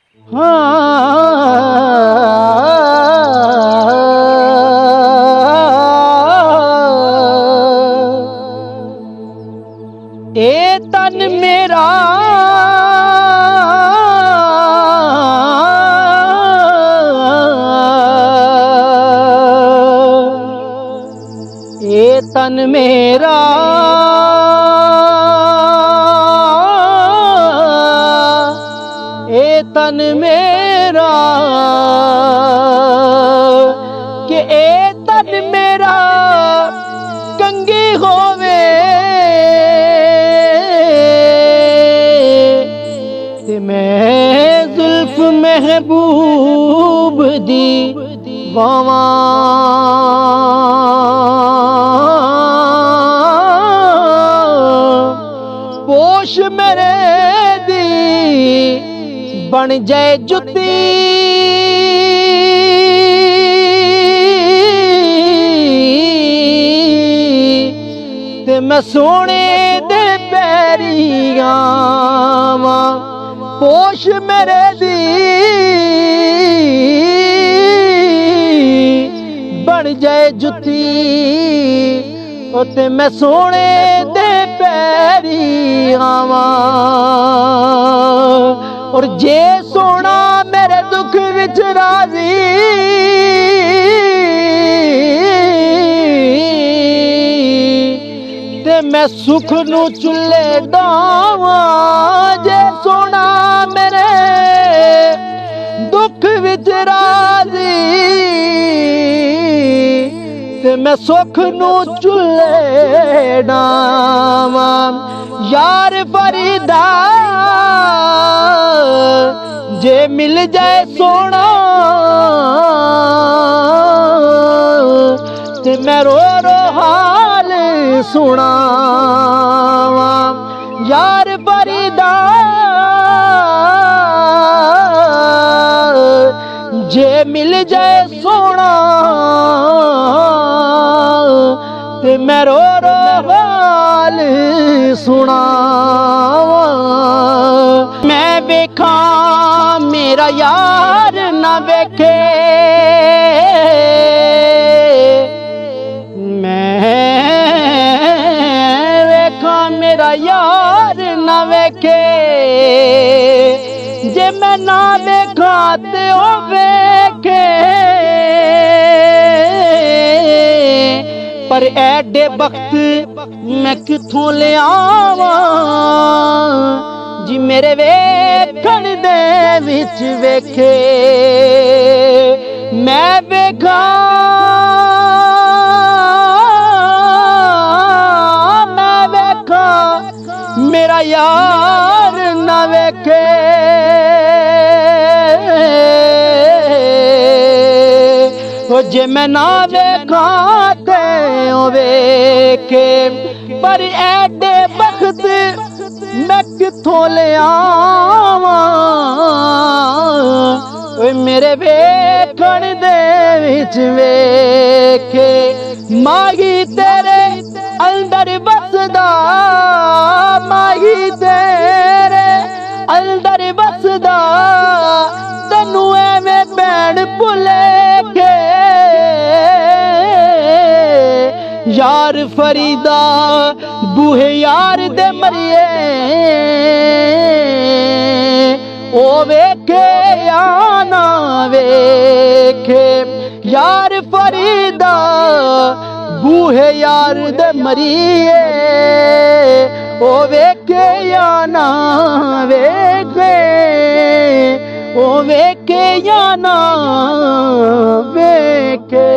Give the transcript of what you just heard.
ए तन मेरा ए तन मेरा ए तन मेरा कि ए तन मेरा कंगी होवे ते मैं जुल्फ महबूब दी वावा पोश मेरे दी बन जाए जुती ते मैं सोने दे पैरी आवां पोश मेरे दी बन जाए जुती ते मैं सोने दे पैरी आवां और जे सोना मेरे दुख विच राजी ते मैं सुख नू चुल्ले डावां जे सोना मेरे दुख विच राजी ते मैं सुख नू चुल्ले डावां यार फरीदा जे मिल जाए सोना ते मैं रो रो हाल सुनावां यार फरीदा जे मिल जाए सोना ते मैं रो रो हाल सुनावां मैं वेखा मेरा यार ना वेखे मैं वेखा मेरा यार ना वेखे जे मैं ना वेखा ते ओ वेखे पर एडे वक्त मैं किथों ले आवां जी मेरे वेखण दे विच वेखे मैं वेखा मेरा यार ना वेखे जे मैं ना वेखा ते ओ वेखे पर एडे वक्त मैं किथों ले आवां मेरे वेखण दे विच वेखे माही तेरे अंदर बसदा माही तेरे अंदर बसदा तैनू एवें भैन भुलेखे यार फरीदा बूहे यार दे मरिए ओ वेखे या ना वेखे यार फरीदा बूहे यार दे मरिए ओ वेखे या ना वेखे ओ वेखे या ना वेखे।